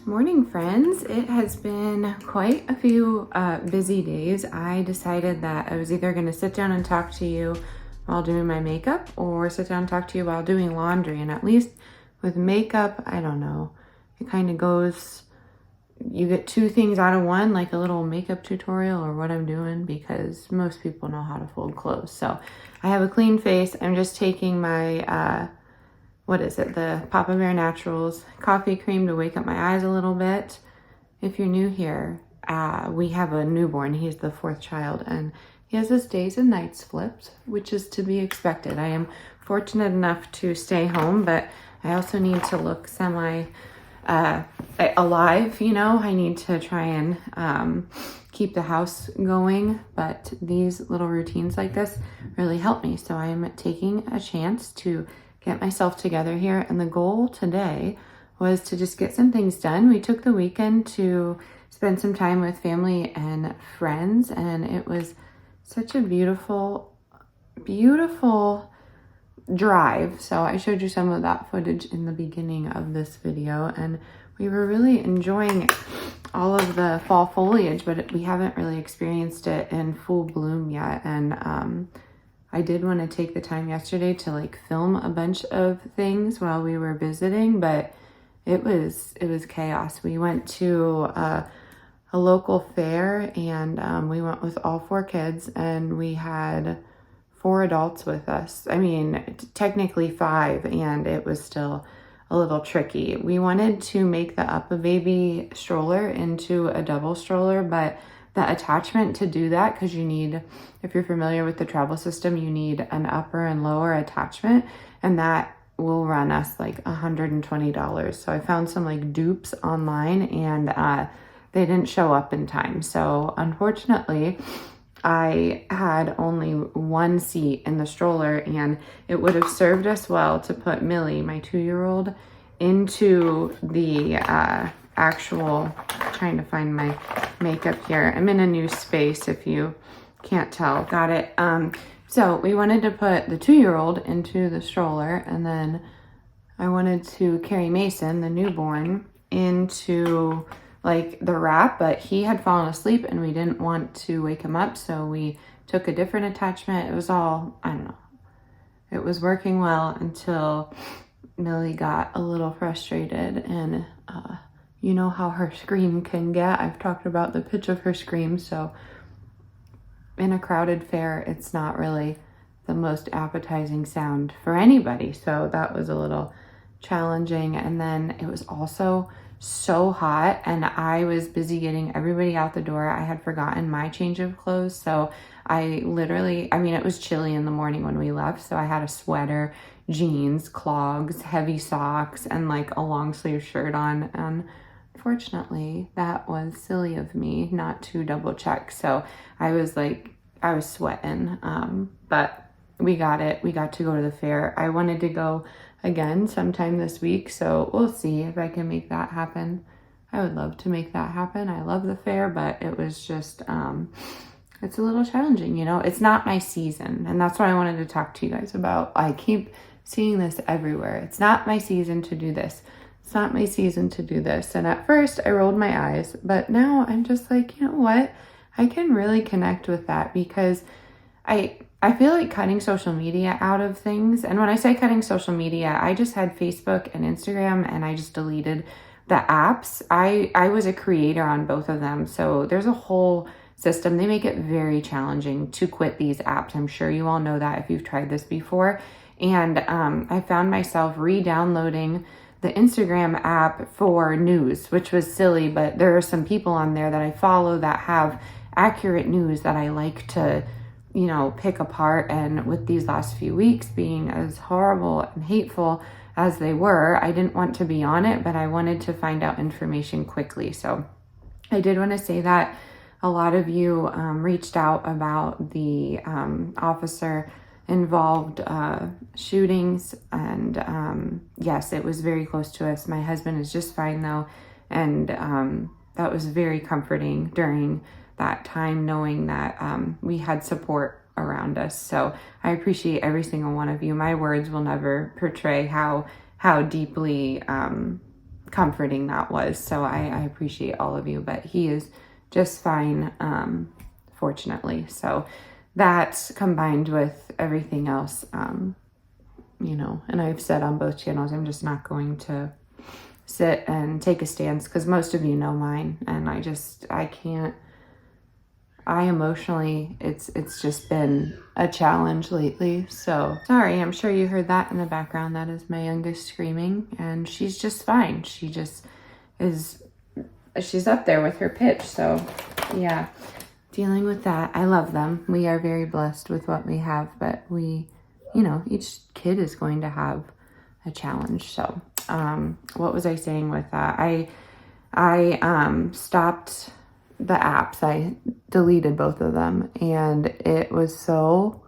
Morning, friends. It has been quite a few busy days. I decided that I was either going to sit down and talk to you while doing my makeup or sit down and talk to you while doing laundry. And at least with makeup, I don't know, it kind of goes, you get two things out of one, like a little makeup tutorial or what I'm doing, because most people know how to fold clothes. So I have a clean face. I'm just taking my the Papa Bear Naturals coffee cream to wake up my eyes a little bit. If you're new here, we have a newborn. He's the fourth child, and he has his days and nights flipped, which is to be expected. I am fortunate enough to stay home, but I also need to look semi alive, you know. I need to try and keep the house going, but these little routines like this really help me. So I am taking a chance to get myself together here, and the goal today was to just get some things done. We took the weekend to spend some time with family and friends, and it was such a beautiful drive. So I showed you some of that footage in the beginning of this video, and we were really enjoying all of the fall foliage, but we haven't really experienced it in full bloom yet. And I did want to take the time yesterday to film a bunch of things while we were visiting, but it was chaos. We went to a local fair, and we went with all 4 kids, and we had 4 adults with us. I mean, technically 5, and it was still a little tricky. We wanted to make the Up-A-Baby stroller into a double stroller, but the attachment to do that, because you need, if you're familiar with the travel system, you need an upper and lower attachment, and that will run us like $120. So I found some dupes online, and they didn't show up in time. So unfortunately, I had only 1 seat in the stroller, and it would have served us well to put Millie, my 2-year-old, into the actual, trying to find my makeup here. I'm in a new space if you can't tell. Got it. So we wanted to put the 2-year-old into the stroller, and then I wanted to carry Mason, the newborn, into the wrap, but he had fallen asleep and we didn't want to wake him up, so we took a different attachment. It was all, I don't know, it was working well until Millie got a little frustrated, and you know how her scream can get. I've talked about the pitch of her scream, so in a crowded fair, it's not really the most appetizing sound for anybody, so that was a little challenging. And then it was also so hot, and I was busy getting everybody out the door. I had forgotten my change of clothes, so I mean, it was chilly in the morning when we left, so I had a sweater, jeans, clogs, heavy socks, and a long sleeve shirt on. And fortunately, that was silly of me not to double check. So I was sweating, but we got it. We got to go to the fair. I wanted to go again sometime this week, so we'll see if I can make that happen. I would love to make that happen. I love the fair, but it was just it's a little challenging, you know. It's not my season, and that's what I wanted to talk to you guys about. I keep seeing this everywhere. It's not my season to do this. It's not my season to do this. And at first I rolled my eyes, but now I'm just you know what? I can really connect with that, because I feel like cutting social media out of things. And when I say cutting social media, I just had Facebook and Instagram, and I just deleted the apps. I was a creator on both of them, so there's a whole system. They make it very challenging to quit these apps. I'm sure you all know that if you've tried this before. And I found myself re-downloading the Instagram app for news, which was silly, but there are some people on there that I follow that have accurate news that I like to, you know, pick apart. And with these last few weeks being as horrible and hateful as they were, I didn't want to be on it, but I wanted to find out information quickly. So I did want to say that a lot of you reached out about the officer involved shootings, and yes, it was very close to us. My husband is just fine though, and that was very comforting during that time, knowing that we had support around us. So I appreciate every single one of you. My words will never portray how deeply comforting that was. So I appreciate all of you, but he is just fine, fortunately. So that combined with everything else, you know, and I've said on both channels, I'm just not going to sit and take a stance, because most of you know mine, and I can't, emotionally, it's just been a challenge lately. So sorry, I'm sure you heard that in the background. That is my youngest screaming, and she's just fine. She just is, she's up there with her pitch. So yeah, dealing with that. I love them. We are very blessed with what we have, but we, you know, each kid is going to have a challenge. So what was I saying with that? I stopped the apps. I deleted both of them, and it was so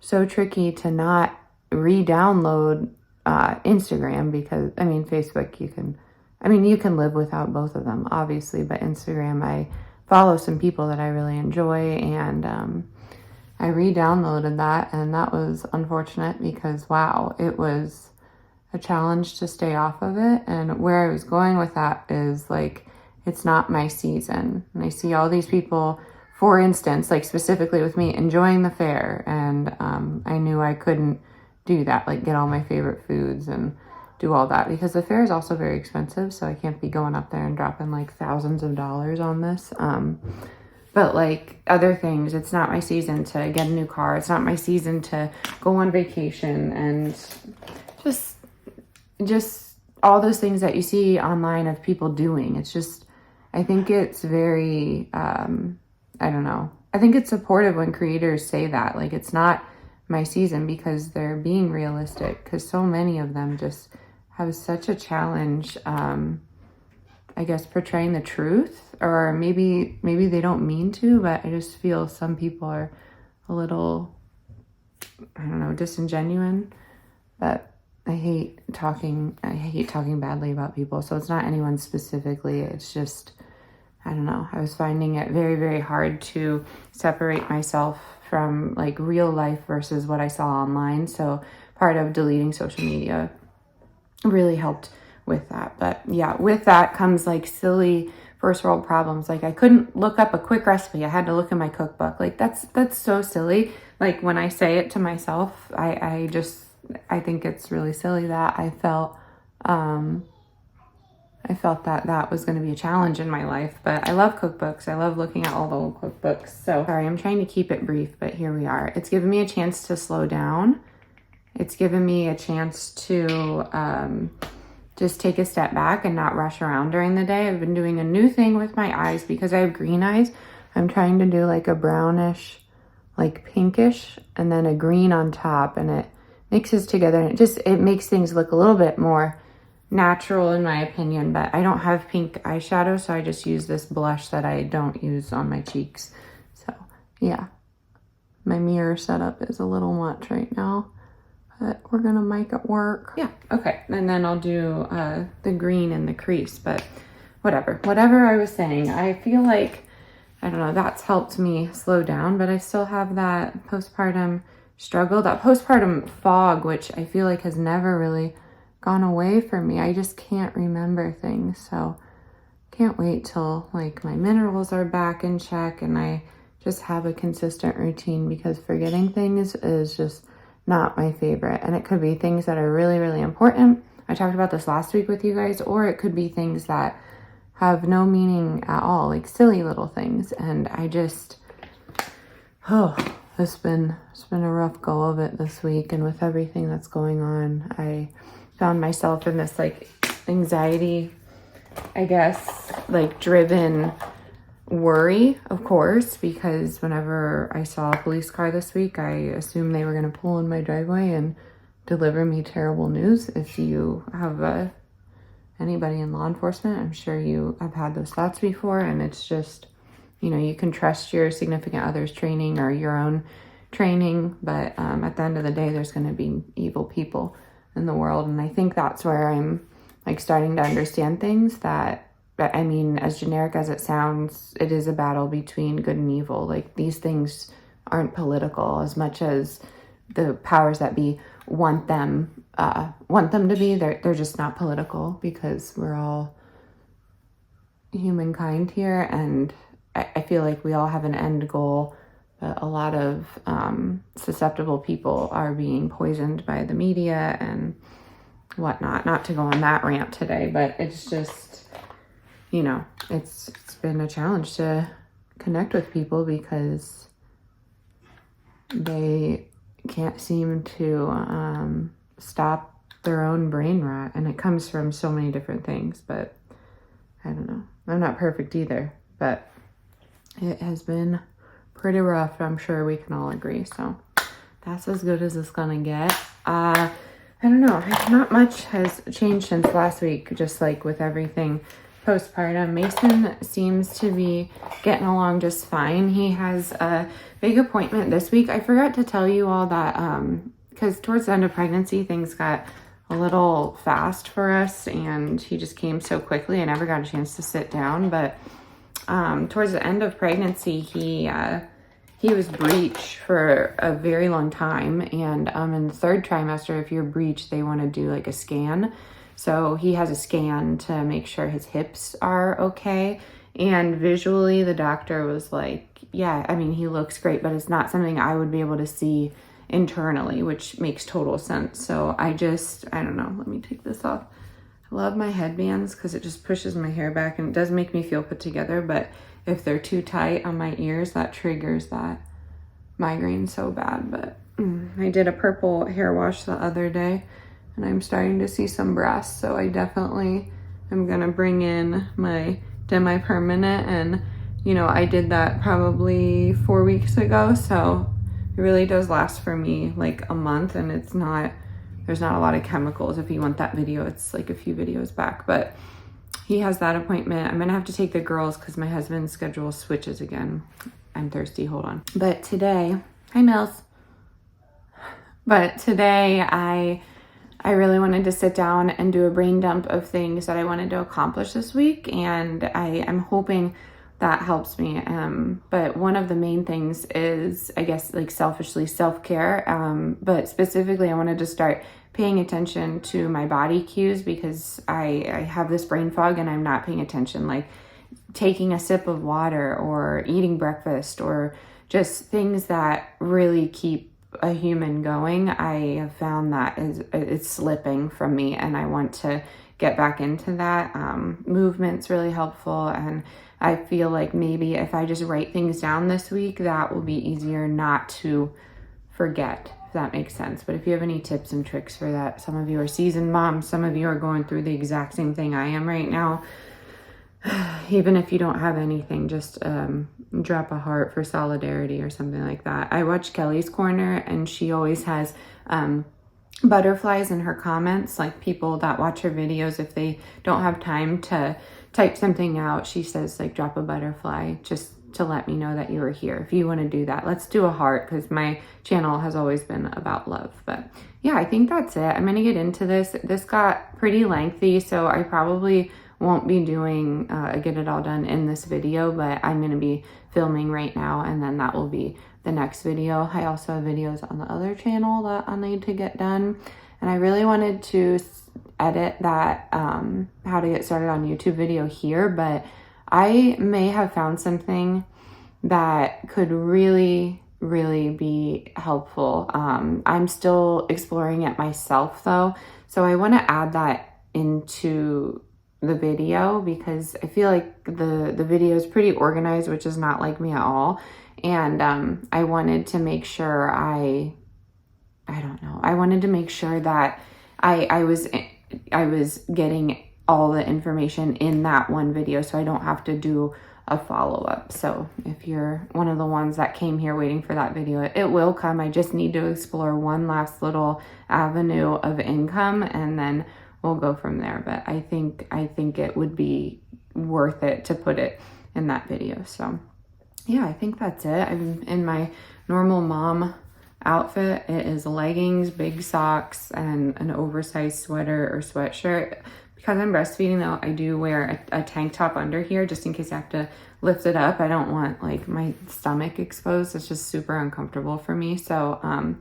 tricky to not re-download Instagram, because I mean, Facebook, you can live without both of them, obviously, but Instagram, I follow some people that I really enjoy, and I re-downloaded that, and that was unfortunate, because wow, it was a challenge to stay off of it. And where I was going with that is, like, it's not my season. And I see all these people, for instance, like specifically with me, enjoying the fair. And I knew I couldn't do that, like get all my favorite foods and do all that, because the fair is also very expensive. So I can't be going up there and dropping like thousands of dollars on this. But like other things, it's not my season to get a new car. It's not my season to go on vacation, and just all those things that you see online of people doing. It's just, I think it's very, I don't know. I think it's supportive when creators say that, like, it's not my season, because they're being realistic, because so many of them just have such a challenge, I guess, portraying the truth, or maybe they don't mean to, but I just feel some people are a little, I don't know, disingenuous. But I hate talking badly about people. So it's not anyone specifically. It's just, I don't know. I was finding it very, very hard to separate myself from like real life versus what I saw online. So part of deleting social media really helped with that. But yeah, with that comes like silly first world problems. Like I couldn't look up a quick recipe. I had to look in my cookbook. Like that's so silly. Like when I say it to myself, I think it's really silly that I felt that was going to be a challenge in my life. But I love cookbooks. I love looking at all the old cookbooks. So sorry, I'm trying to keep it brief, but here we are. It's given me a chance to slow down. It's given me a chance to just take a step back and not rush around during the day. I've been doing a new thing with my eyes because I have green eyes. I'm trying to do like a brownish, like pinkish, and then a green on top, and it mixes together, and it makes things look a little bit more natural in my opinion. But I don't have pink eyeshadow, so I just use this blush that I don't use on my cheeks. So yeah, my mirror setup is a little much right now, but we're gonna make it work. Yeah, okay, and then I'll do the green in the crease. But whatever I was saying, I feel like, I don't know, that's helped me slow down, but I still have that postpartum struggle, that postpartum fog, which I feel like has never really gone away for me. I just can't remember things. So can't wait till like my minerals are back in check and I just have a consistent routine, because forgetting things is just not my favorite. And it could be things that are really, really important. I talked about this last week with you guys, or it could be things that have no meaning at all, like silly little things. And I just, it's been a rough go of it this week, and with everything that's going on, I found myself in this like anxiety, I guess, like driven worry, of course, because whenever I saw a police car this week, I assumed they were going to pull in my driveway and deliver me terrible news. If you have anybody in law enforcement, I'm sure you have had those thoughts before, and it's just, you know, you can trust your significant other's training or your own training, but at the end of the day, there's going to be evil people in the world. And I think that's where I'm like starting to understand things that, I mean, as generic as it sounds, it is a battle between good and evil. Like these things aren't political as much as the powers that be want them to be. They're just not political, because we're all humankind here, and I feel like we all have an end goal, but a lot of susceptible people are being poisoned by the media and whatnot. Not to go on that rant today, but it's just, you know, it's been a challenge to connect with people because they can't seem to stop their own brain rot, and it comes from so many different things. But I don't know, I'm not perfect either, but it has been pretty rough. I'm sure we can all agree. So that's as good as it's gonna get. I don't know, not much has changed since last week, just like with everything postpartum. Mason seems to be getting along just fine. He has a big appointment this week. I forgot to tell you all that because towards the end of pregnancy, things got a little fast for us, and he just came so quickly. I never got a chance to sit down, but towards the end of pregnancy, he was breech for a very long time, and in the third trimester, if you're breech, they want to do like a scan. So he has a scan to make sure his hips are okay, and visually the doctor was like, yeah, I mean, he looks great, but it's not something I would be able to see internally, which makes total sense. So I don't know, let me take this off. I love my headbands because it just pushes my hair back, and it does make me feel put together, but if they're too tight on my ears, that triggers that migraine so bad. But I did a purple hair wash the other day, and I'm starting to see some brass, so I definitely am gonna bring in my demi-permanent, and you know, I did that probably 4 weeks ago, so it really does last for me like a month, and there's not a lot of chemicals. If you want that video, it's like a few videos back. But he has that appointment. I'm gonna have to take the girls because my husband's schedule switches again. I'm thirsty, hold on. But today, hi Mills. But today I really wanted to sit down and do a brain dump of things that I wanted to accomplish this week, and I'm hoping that helps me. But one of the main things is, I guess, like selfishly, self-care. But specifically, I wanted to start paying attention to my body cues because I have this brain fog and I'm not paying attention, like taking a sip of water or eating breakfast or just things that really keep a human going. I have found that it's slipping from me, and I want to get back into that. Movement's really helpful, and I feel like maybe if I just write things down this week, that will be easier not to forget, if that makes sense. But if you have any tips and tricks for that, some of you are seasoned moms, some of you are going through the exact same thing I am right now. Even if you don't have anything, just drop a heart for solidarity or something like that. I watch Kelly's Corner, and she always has butterflies in her comments, like people that watch her videos, if they don't have time to type something out, she says like drop a butterfly just to let me know that you were here. If you want to do that, let's do a heart, because my channel has always been about love. But yeah, I think that's it. I'm going to get into this. This got pretty lengthy, so I probably won't be doing get it all done in this video, but I'm going to be filming right now, and then that will be the next video. I also have videos on the other channel that I need to get done, and I really wanted to edit that how to get started on YouTube video here, but I may have found something that could really be helpful. I'm still exploring it myself though, so I want to add that into the video because I feel like the video is pretty organized, which is not like me at all. And I wanted to make sure I wanted to make sure that I was getting all the information in that one video, so I don't have to do a follow-up. So if you're one of the ones that came here waiting for that video, it will come. I just need to explore one last little avenue of income, and then we'll go from there. But I think it would be worth it to put it in that video. So yeah, I think that's it. I'm in my normal mom outfit. It is leggings, big socks, and an oversized sweater or sweatshirt. Because I'm breastfeeding though, I do wear a tank top under here just in case I have to lift it up. I don't want like my stomach exposed. It's just super uncomfortable for me. So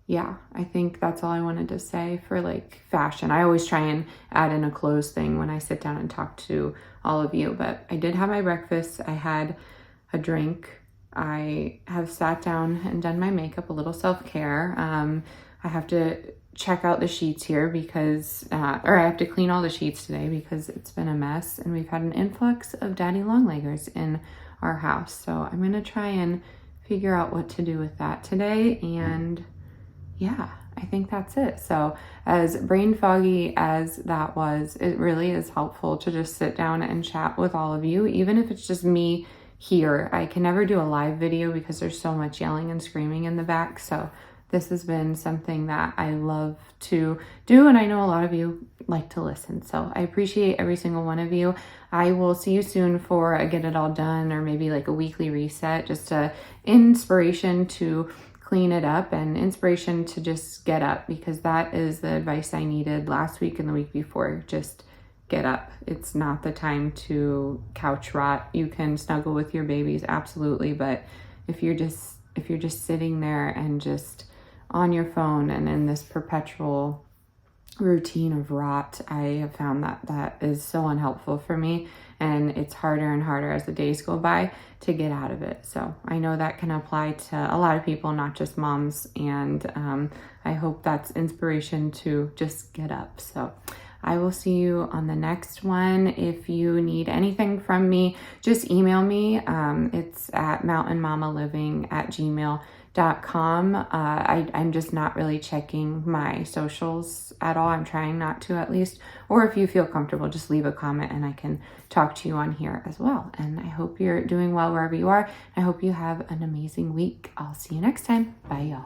yeah, I think that's all I wanted to say for like fashion. I always try and add in a clothes thing when I sit down and talk to all of you, but I did have my breakfast. I had a drink. I have sat down and done my makeup, a little self-care. I have to check out the sheets here because, or I have to clean all the sheets today because it's been a mess and we've had an influx of daddy longleggers in our house. So I'm gonna try and figure out what to do with that today. And yeah, I think that's it. So as brain foggy as that was, it really is helpful to just sit down and chat with all of you, even if it's just me here. I can never do a live video because there's so much yelling and screaming in the back. So this has been something that I love to do, and I know a lot of you like to listen. So I appreciate every single one of you. I will see you soon for a Get It All Done, or maybe like a weekly reset, just a inspiration to clean it up and inspiration to just get up, because that is the advice I needed last week and the week before. Just get up. It's not the time to couch rot. You can snuggle with your babies, absolutely, but if you're just sitting there and just on your phone and in this perpetual routine of rot, I have found that is so unhelpful for me, and it's harder and harder as the days go by to get out of it. So I know that can apply to a lot of people, not just moms, and I hope that's inspiration to just get up. So I will see you on the next one. If you need anything from me, just email me. It's at mountainmommaliving@gmail.com. I'm just not really checking my socials at all. I'm trying not to, at least. Or if you feel comfortable, just leave a comment and I can talk to you on here as well. And I hope you're doing well wherever you are. I hope you have an amazing week. I'll see you next time. Bye, y'all.